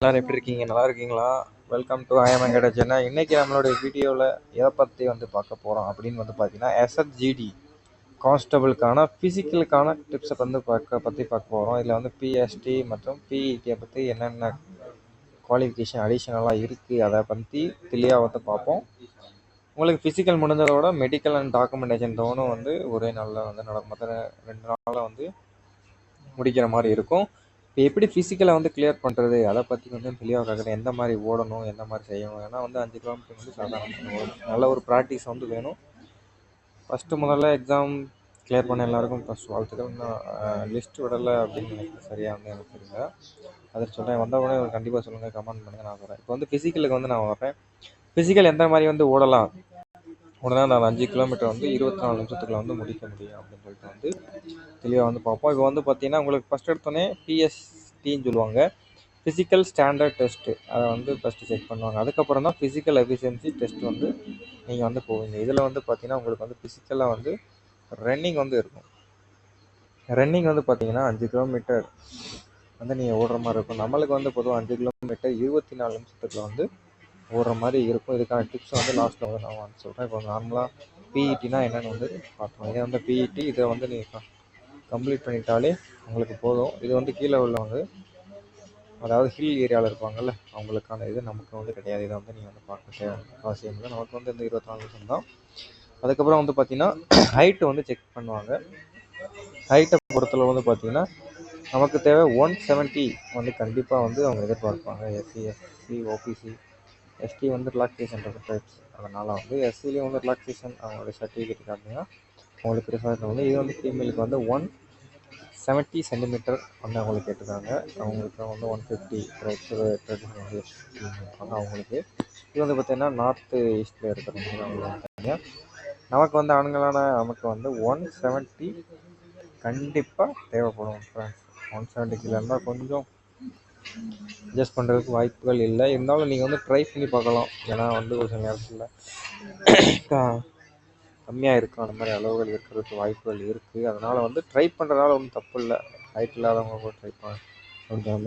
எல்லாரும் எப்படி இருக்கீங்க? நல்லா இருக்கீங்களா? Welcome to I'm Venkatesan. இன்னைக்கு நம்மளுடைய வீடியோவில் எதை பற்றி பார்க்க போகிறோம் அப்படின்னு பார்த்தீங்கன்னா, எஸ்எஸ்ஜிடி கான்ஸ்டபிளுக்கான ஃபிசிக்கலுக்கான டிப்ஸை பார்க்க போகிறோம். இதில் பிஎஸ்டி மற்றும் பிஇடியை பற்றி என்னென்ன குவாலிஃபிகேஷன் அடிஷ்னலாக இருக்குது அதை பற்றி தெளிவாக பார்ப்போம். உங்களுக்கு ஃபிசிக்கல் முடிஞ்சதோட மெடிக்கல் அண்ட் டாக்குமெண்டேஷன் தோணும் ஒரே நாளில் நடக்கும். மற்ற 2 நாளில் முடிக்கிற மாதிரி இருக்கும். இப்போ எப்படி ஃபிசிக்கலை கிளியர் பண்ணுறது அதை பற்றி தெளிவாக கேட்குறேன். எந்த மாதிரி ஓடணும், எந்த மாதிரி செய்யணும். ஏன்னா 5 கிலோமீட்டர் சாதாரண ஓடணும். நல்ல ஒரு ப்ராக்டிஸ் வேணும். முதல்ல எக்ஸாம் கிளியர் பண்ண எல்லாருக்கும் ஃபஸ்ட் வாழ்த்துக்கள். நான் லிஸ்ட் விடலை அப்படின்னு நினைக்கிறேன். சரியாக எனக்கு தெரியல. அதை சொல்கிறேன். வந்தவொடனே கண்டிப்பாக சொல்லுங்கள், கமெண்ட் பண்ணுங்கள். நான் வரேன். இப்போ ஃபிசிக்கலுக்கு நான் வரேன். ஃபிசிக்கல் எந்த மாதிரி ஓடலாம் உடனே நான் 5 கிலோமீட்டர் 24 நிமிஷத்துக்குள்ள முடிக்க முடியும் அப்படின்னு சொல்லிட்டு தெளிவாக பார்ப்போம். இப்போ பார்த்தீங்கன்னா உங்களுக்கு ஃபஸ்ட் எடுத்தோடனே பிஎஸ்டின்னு சொல்லுவாங்க, ஃபிசிக்கல் ஸ்டாண்டர்ட் டெஸ்ட்டு. அதை ஃபஸ்ட்டு செக் பண்ணுவாங்க. அதுக்கப்புறம் தான் ஃபிசிக்கல் எஃபிஷியன்சி டெஸ்ட் நீங்கள் போவீங்க. இதில் பார்த்தீங்கன்னா உங்களுக்கு ஃபிசிக்கலாக ரன்னிங் இருக்கும். ரன்னிங் பார்த்தீங்கன்னா 5 கிலோமீட்டர் நீங்கள் ஓடுற மாதிரி இருக்கும். நம்மளுக்கு பொதுவாக 5 கிலோமீட்டர் 24 நிமிஷத்துக்குள்ள ஓடுற மாதிரி இருக்கும். இதுக்கான டிப்ஸ் லாஸ்ட்டில் நான் சொல்கிறேன். இப்போ நார்மலாக பிஇடினா என்னென்னு பார்ப்போம். இதே பிஇடி இதை நீங்கள் கம்ப்ளீட் பண்ணிட்டாலே உங்களுக்கு போதும். இது கீழே உள்ளவங்க, அதாவது ஹில் ஏரியாவில் இருப்பாங்கள்ல, அவங்களுக்கான இது நமக்கு கிடையாது. இதை நீங்கள் பார்க்க அவசியம் இல்லை. நமக்கு இந்த 24 நிமிஷம் தான். அதுக்கப்புறம் பார்த்தீங்கன்னா ஹைட்டு செக் பண்ணுவாங்க. ஹைட்டை பொறுத்தளவு பார்த்தீங்கன்னா நமக்கு தேவை 170 கண்டிப்பாக அவங்க எதிர்பார்ப்பாங்க. SC, SC, OBC, ST relaxation types. அதனால் எஸ்சிலையும் ரிலாக்ஸேஷன் அவங்களுடைய சர்டிஃபிகேட் காட்டினா அவங்களுக்கு ரிசல்ட் இது ஃபீமேலுக்கு 170 சென்டிமீட்டர் அவங்களுக்கு கேட்டிருக்காங்க. அவங்களுக்கு 150 டைப்ஸ் இருக்காங்க அவங்களுக்கு. இது பார்த்தீங்கன்னா நார்த்து ஈஸ்டில் இருக்கிறவங்க அவங்களுக்கு. நமக்கு ஆண்களான நமக்கு 170 கண்டிப்பாக தேவைப்படும் ஃப்ரெண்ட்ஸ். 170 கிலோ இருந்தால் கொஞ்சம் அட்ஜஸ்ட் பண்ணுறதுக்கு வாய்ப்புகள் இல்லை. இருந்தாலும் நீங்கள் ட்ரை பண்ணி பார்க்கலாம். ஏன்னா ஒரு சில நேரத்தில் கம்மியாக இருக்கும். அந்த மாதிரி அளவுகள் இருக்கிறதுக்கு வாய்ப்புகள் இருக்குது. அதனால் ட்ரை பண்ணுறதுனால ஒன்றும் தப்பு இல்லை. ஹைட் இல்லாதவங்க கூட ட்ரை பண்ண.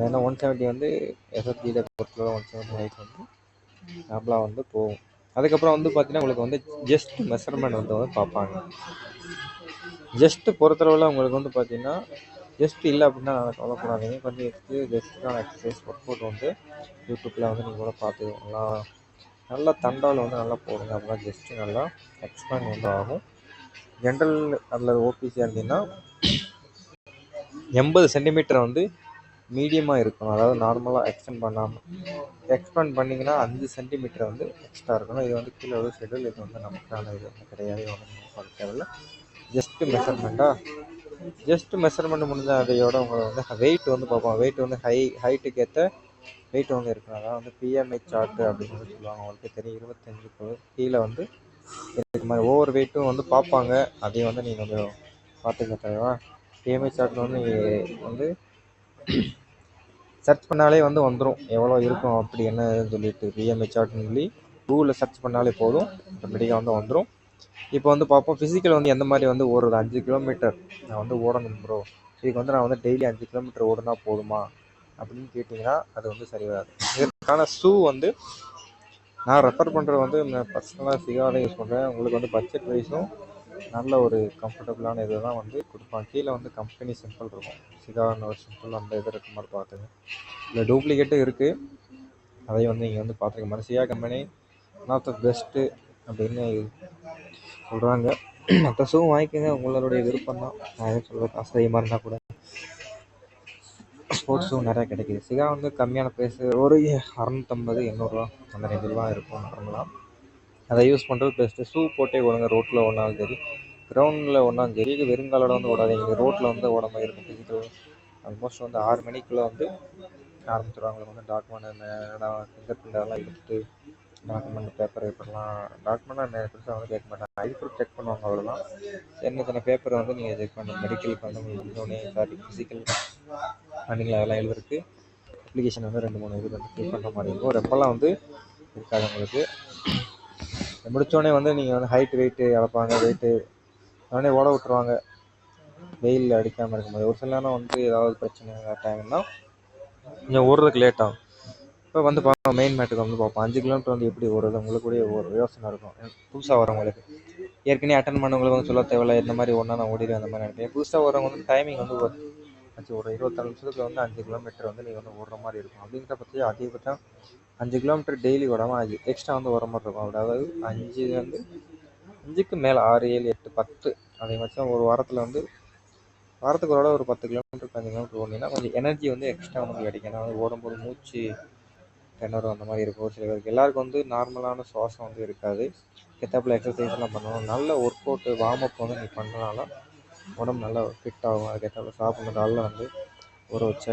ஏன்னா 170 எஸ்எஸ்ஜியில் பொறுத்தவரை 170 ஹைட் நார்மலாக போகும். அதுக்கப்புறம் பார்த்தீங்கன்னா உங்களுக்கு ஜஸ்ட் மெஷர்மெண்ட் பார்ப்பாங்க. ஜஸ்ட்டு பொறுத்தளவில் உங்களுக்கு பார்த்தீங்கன்னா ஜஸ்ட் இல்லை அப்படின்னா நான் கவலைப்படாதீங்க. கொஞ்சம் ஜஸ்ட்டுக்கான எக்ஸசைஸ் ஒர்க் அவுட் யூடியூப்பில் நீங்கள் கூட பார்த்துக்கலாம். நல்லா தண்டால் நல்லா போடுங்க. அப்படின்னா ஜஸ்ட்டு நல்லா எக்ஸ்பேண்ட் ஆகும். ஜென்ரல் அதில் ஓபிசியாக இருந்தீங்கன்னா 80 சென்டிமீட்டர் மீடியமாக இருக்கணும். அதாவது நார்மலாக எக்ஸ்பேண்ட் பண்ணிங்கன்னா 5 சென்டிமீட்டர் எக்ஸ்ட்ரா இருக்கணும். இது கீழே ஷெட்யூல். இது நமக்கான இது கிடையாது. பார்க்க தேவையில்லை. ஜஸ்ட் மெஷர்மெண்ட் முடிஞ்ச அதையோட உங்களை வெயிட் பார்ப்போம். வெயிட் ஹைட்டுக்கு ஏற்ற வெயிட் இருக்கணும். அதான் பிஎம்ஐ சார்ட்டு அப்படின்னு சொல்லுவாங்க. உங்களுக்கு தெரியும். 25 கீழே இதுக்கு மாதிரி ஓவர் வெயிட்டும் பார்ப்பாங்க. அதையும் நீங்கள் கொஞ்சம் பார்த்துக்க தேவையா. பிஎம்ஐ சார்ட் நீங்கள் சர்ச் பண்ணாலே வந்துடும் எவ்வளோ இருக்கும் அப்படி என்னன்னு சொல்லிட்டு. பிஎம்ஐ சார்ட்னு சொல்லி கூகுளில் சர்ச் பண்ணாலே போதும், ஆட்டோமேட்டிக்காக வந்துடும். இப்போ பார்ப்போம் ஃபிசிக்கல் எந்த மாதிரி ஓடுறது. 5 கிலோமீட்டர் நான் ஓடணும் ப்ரோ, இதுக்கு நான் டெய்லி 5 கிலோமீட்டர் ஓடுனா போதுமா அப்படின்னு கேட்டிங்கன்னா அது சரி வராது. இதற்கான ஷூ நான் ரெஃபர் பண்ணுறது நான் பர்சனலாக சிகாவை யூஸ் பண்ணுறேன். உங்களுக்கு பட்ஜெட் வைஸும் நல்ல ஒரு கம்ஃபர்டபுளான இது தான் கொடுப்பாங்க. கீழே கம்பெனி சிம்பிள் இருக்கும். சிகான்னு ஒரு சிம்பிள் அந்த இது இருக்க மாதிரி பார்த்துங்க. இல்லை டூப்ளிகேட்டும் இருக்குது. அதையும் நீங்கள் பார்த்துக்க மாதிரி. Sika company one of the best அப்படின்னு சொல்கிறாங்க. மற்ற ஷூ வாங்கிக்கோங்க, உங்களுடைய விருப்பம் தான். நான் எதுவும் சொல்கிறது காசு அதிகமாக இருந்தால் கூட ஸ்போர்ட்ஸ் ஷூ நிறையா கிடைக்கிது. சிகா கம்மியான ப்ரைஸ், ஒரு 650 800 அந்த ரேஞ்செலாம் இருக்கும் நார்மலாக. அதை யூஸ் பண்ணுறது பெஸ்ட்டு. ஷூ போட்டே ஓடுங்க. ரோட்டில் ஓடினாலும் சரி, கிரவுண்டில் ஓடினாலும் சரி. வெறுங்காலோட ஓடாதீங்க. ரோட்டில் ஓட மாதிரி இருக்கும். ஃபிசிக்கல் ஆல்மோஸ்ட் 6 மணிக்குள்ளே ஆரம்பிச்சிடுவாங்க. டாக்குமெண்ட் ஃபிங்கர் பிரிண்ட் அதெல்லாம் எடுத்துகிட்டு டாக்குமெண்ட் பேப்பர் டாக்குமெண்ட்டாக பெருசாக கேட்க மாட்டாங்க. ஐடி ப்ரூஃப் செக் பண்ணுவாங்க, அவ்வளோதான். சின்ன பேப்பர் நீங்கள் செக் பண்ணணும். மெடிக்கலுக்கு முடிஞ்சோடனே ஃபிசிக்கல் ரன்னிங்கில் அதெல்லாம் எழுதுறதுக்கு அப்ளிகேஷன் 2-3 இது ஃபில் பண்ணுற மாதிரி இருக்கும். ரொம்பலாம் இருக்காது உங்களுக்கு. முடித்தோடனே நீங்கள் ஹைட் வெயிட்டு அளப்பாங்க. வெயிட்டு உடனே ஓட விட்டுருவாங்க வெயில் அடிக்காமல் இருக்கும்போது. ஒரு சில நேரம் ஏதாவது பிரச்சனை டைம்னா கொஞ்சம் ஓடுறதுக்கு லேட் ஆகும். இப்போ வந்து மெயின் மேட்டுக்கு வந்து பார்ப்போம். 5 கிலோமீட்டர் வந்து எப்படி ஓடுறது உங்களுக்குடைய ஒரு யோசனை இருக்கும். புதுசாக வரவங்களுக்கு ஏற்கனவே அட்டன் பண்ணவங்களுக்கு வந்து சொல்ல தேவையில்ல, இந்த மாதிரி ஒன்றா நான் ஓடிடுவேன் அந்த மாதிரி நினைப்பேன். புதுசாக வரவங்க வந்து டைமிங் வந்து ஒரு 24 நிமிஷத்துக்கு வந்து 5 கிலோமீட்டர் வந்து நீங்கள் வந்து ஓடுற மாதிரி இருக்கும். அப்படிங்கிற பற்றி அதிகபட்சம் 5 கிலோமீட்டர் டெய்லி ஓடாமல் எக்ஸ்ட்ரா வந்து ஓடுற மாதிரி இருக்கும். அதாவது 5க்கு மேலே 6, 7, 8, 10 அதிகபட்சம் ஒரு வாரத்தில் வந்து வாரத்துக்கு ஒரு 10 கிலோமீட்டர் 5 கிலோமீட்டர் ஓடினீங்கன்னா கொஞ்சம் எனர்ஜி வந்து எக்ஸ்ட்ரா வந்து கிடைக்கும். ஏன்னா வந்து ஓடும்போது மூச்சு திணறும் அந்த மாதிரி இருக்கும். சில பேருக்கு எல்லாருக்கும் வந்து நார்மலான சுவாசம் வந்து இருக்காது. எத்தாப்பில் எக்ஸசைஸ்லாம் பண்ணணும். நல்ல ஒர்க் அவுட்டு வார்ம் அப் வந்து நீ பண்ணனால உடம்பு நல்லா ஃபிட் ஆகும். அதுக்கேற்றாப்புல சாப்பிட்ணும். காலைல வந்து ஊற வச்ச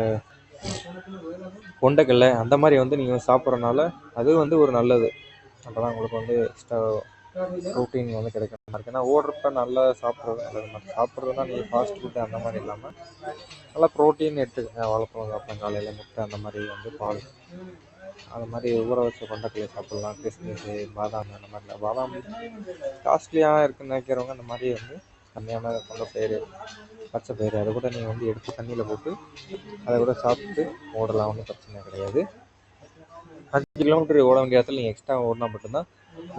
கொண்டைக்கடலை அந்த மாதிரி வந்து நீங்கள் சாப்பிட்றனால அது வந்து ஒரு நல்லது. அப்போ தான் உங்களுக்கு வந்து எக்ஸ்ட்ரா ப்ரோட்டீன் வந்து கிடைக்கும். ஏன்னா ஓடுறப்ப நல்லா சாப்பிட்றது நல்லது. சாப்பிட்றதுனா நீங்கள் ஃபாஸ்ட் ஃபுட்டு அந்த மாதிரி இல்லாமல் நல்லா ப்ரோட்டீன் எடுத்துக்கங்க. வாழைப்பழம் சாப்பிடலாம், காலையில் முட்டை அந்த மாதிரி வந்து பால் அது மாதிரி ஊற வச்ச கொண்டைக்கடலை சாப்பிட்லாம். கிஸ்மிஸு, பாதாம் அந்த மாதிரிலாம். பாதாம் காஸ்ட்லியாக இருக்குன்னு நினைக்கிறவங்க அந்த மாதிரி வந்து கம்மியான கொண்டைப்பயிறு, பச்சை பயிறு அதை கூட நீங்கள் வந்து எடுத்து தண்ணியில் போட்டு அதை கூட சாப்பிட்டு ஓடலாம். ஒன்றும் பிரச்சனை கிடையாது. 5 கிலோமீட்டர் ஓட வேண்டிய இடத்துல நீங்கள் எக்ஸ்ட்ரா ஓடினா மட்டும்தான்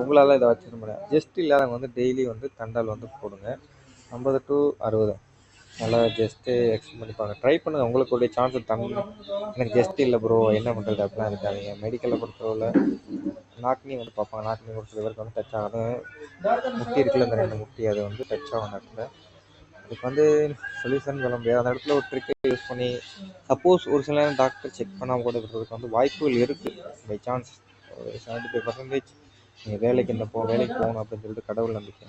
உங்களால் இதை வச்சுக்க முடியாது. ஜஸ்ட் இல்லாதவங்க வந்து டெய்லி வந்து தண்டால் வந்து போடுங்க. 50 to 60 நல்லா ஜஸ்ட்டு எக்ஸ்டெண்ட் பண்ணிப்பாங்க. ட்ரை பண்ணுங்கள். உங்களுக்குடைய சான்ஸ் எனக்கு ஜஸ்ட் இல்லை ப்ரோ என்ன பண்ணுறது அப்படிலாம் இருக்காதிங்க. மெடிக்கலில் பொறுத்தவரை நாக்னி வந்து பார்ப்பாங்க. நாக்னி ஒரு சில பேருக்கு வந்து டச் ஆகும். முட்டி இருக்குல்ல, இந்த 2 முட்டி அது வந்து டச் ஆகும் இடத்துல. அதுக்கு வந்து சொல்யூஷன் சொல்ல முடியாது. அந்த இடத்துல ஒரு ட்ரிக்கை யூஸ் பண்ணி சப்போஸ் ஒரு சில நேரம் டாக்டர் செக் பண்ணாமல் கூட இருக்கிறதுக்கு வந்து வாய்ப்புகள் இருக்குது. பை சான்ஸ் ஒரு 75% நீங்கள் வேலைக்கு போகணும் அப்படின்னு சொல்லிட்டு கடவுள் நம்பிக்கை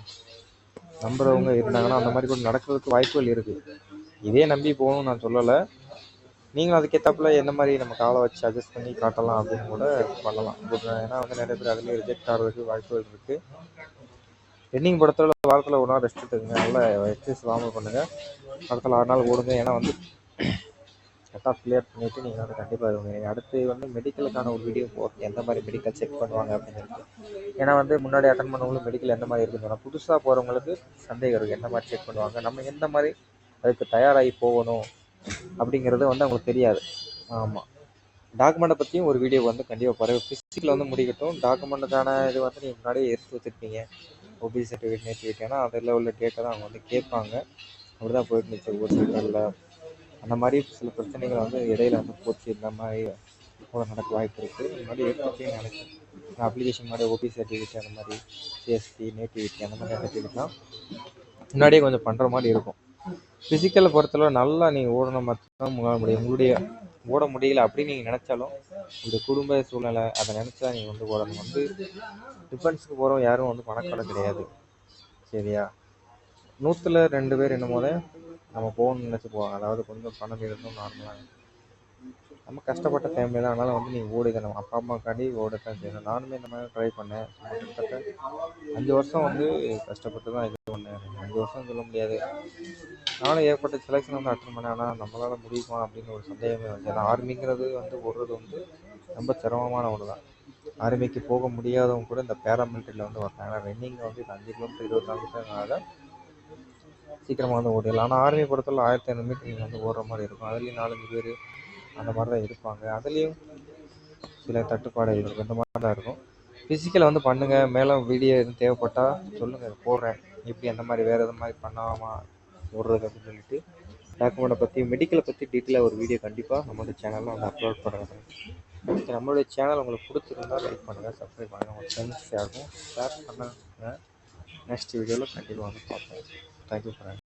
நம்புறவங்க இருந்தாங்கன்னா அந்த மாதிரி கூட நடக்கிறதுக்கு வாய்ப்புகள் இருக்குது. இதே நம்பி போகணும்னு நான் சொல்லலை. நீங்களும் அதுக்கேற்றாப்புல எந்த மாதிரி நம்ம காலை வச்சு அட்ஜஸ்ட் பண்ணி காட்டலாம் அப்படின்னு கூட பண்ணலாம். ஏன்னா வந்து நிறைய பேர் அதுலேயே ரிஜெக்ட் ஆகிறதுக்கு வாய்ப்புகள் இருக்குது. ரன்னிங் படத்தில் வாரத்தில் ஒரு நாள் ரெஸ்ட் எடுத்துங்க. நல்லா எக்ஸசைஸ் வார்ம் பண்ணுங்கள். படத்தில் 6 நாள் ஓடுங்க. ஏன்னா வந்து கட் ஆஃப் கிளியர் பண்ணிவிட்டு நீங்கள் வந்து கண்டிப்பாக வருவீங்க. அடுத்து வந்து மெடிக்கலுக்கான ஒரு வீடியோ போடுறோம். எந்த மாதிரி மெடிக்கல் செக் பண்ணுவாங்க அப்படின்னு சொல்லிட்டு. ஏன்னா வந்து முன்னாடி அட்டன் பண்ணவங்களுக்கு மெடிக்கல் எந்த மாதிரி இருக்குன்னு சொன்னால் புதுசாக போகிறவங்களுக்கு சந்தேகம் இருக்குது. எந்த மாதிரி செக் பண்ணுவாங்க, நம்ம எந்த மாதிரி அதுக்கு தயாராகி போகணும் அப்படிங்கிறது வந்து அவங்களுக்கு தெரியாது. ஆமாம், டாக்குமெண்ட்டை பற்றியும் ஒரு வீடியோ வந்து கண்டிப்பாக பாருங்கள். ஃபிசிக்கல் வந்து முடிக்கட்டும். டாக்குமெண்ட்டுக்கான இது வந்து நீங்கள் முன்னாடியே எடுத்து வச்சுருப்பீங்க. OBC certificate, nativity. ஏன்னா அதில் உள்ள டேட்டை தான் அவங்க வந்து கேட்பாங்க. அப்படி தான் போயிட்டு இருந்துச்சு ஒரு சில. அந்த மாதிரி சில பிரச்சனைகள் வந்து இடையில வந்து போச்சு. இந்த மாதிரி கூட நடக்க வாய்ப்பு இருக்குது. முன்னாடி எடுத்து வச்சுன்னு நினைக்கிறேன். அப்ளிகேஷன் மாதிரி ஓபிசி சர்டிஃபிகேட் அந்த மாதிரி சிஎஸ்டி, நேட்டிவிட்டி அந்த மாதிரி சர்டிஃபிகேட்லாம் முன்னாடியே கொஞ்சம் பண்ணுற மாதிரி இருக்கும். ஃபிசிக்கலை பொறுத்தளவு நல்லா நீங்கள் ஓடணும் மட்டும் உங்களால் முடியும். உங்களுடைய ஓட முடியல அப்படின்னு நீங்கள் நினச்சாலும் இந்த குடும்ப சூழ்நிலை அதை நினச்சா நீங்கள் வந்து ஓடணும். வந்து டிஃபென்ஸுக்கு போகிறவங்க யாரும் வந்து பணக்கார கிடையாது. சரியா? 100ல் 2 பேர் என்னும் போதே நம்ம போகணும்னு நினச்சி போவாங்க. அதாவது கொஞ்சம் பணம் இருந்தும் நார்மலாக நம்ம கஷ்டப்பட்ட ஃபேமிலி தான். அதனால் வந்து நீங்கள் ஓடி நம்ம அப்பா அம்மாக்காண்டி ஓடத்தான் செய்யணும். நானுமே இந்த மாதிரி ட்ரை பண்ணேன். கிட்டத்தட்ட 5 வருஷம் வந்து கஷ்டப்பட்டு தான் இது பண்ணேன். 5 வருஷம் சொல்ல முடியாது. நானும் ஏற்பட்ட செலெக்ஷன் வந்து அட்டன் பண்ணேன். ஆனால் நம்மளால் முடியுமா அப்படின்னு ஒரு சந்தேகமே வந்து. ஏன்னா ஆர்மிங்கிறது வந்து ஓடுறது வந்து ரொம்ப சிரமமான ஒன்று தான். ஆர்மிக்கு போக முடியாதவங்க கூட இந்த பேராமிலிட்டரியில் வந்து வரலாம். ஏன்னா ரன்னிங் வந்து 5 கிலோமீட்டர் 24 நிமிஷம்னால சீக்கிரமாக வந்து ஓடிடலாம். ஆனால் ஆர்மி பொறுத்தவரை 1500 மீட்டர் நீங்கள் வந்து ஓடுற மாதிரி இருக்கும். அதுலேயும் 4-5 பேர் அந்த மாதிரி தான் இருப்பாங்க. அதுலேயும் சில தட்டுப்பாடுகள் இருக்கும். இந்த மாதிரி தான் இருக்கும். ஃபிசிக்கலை வந்து பண்ணுங்கள். மேலே வீடியோ எதுவும் தேவைப்பட்டால் சொல்லுங்கள், போடுறேன். எப்படி அந்த மாதிரி வேறு எது மாதிரி பண்ணாமா ஓடுறது அப்படின்னு சொல்லிட்டு டாக்குமெண்ட்டை பற்றி மெடிக்கலை பற்றி டீட்டெயிலாக ஒரு வீடியோ கண்டிப்பாக நம்மளோட சேனலில் வந்து அப்லோட் பண்ணுறேன். நம்மளுடைய சேனல் உங்களுக்கு பிடிச்சிருந்தால் லைக் பண்ணுங்கள், சப்ஸ்கிரைப் பண்ணுங்கள், உங்கள் ஃப்ரெண்ட்ஸ் யாருக்கும் ஷேர் பண்ணுங்கள். நெக்ஸ்ட் வீடியோவில் கண்டிப்பாக வந்து பார்ப்போம். Thank you friend.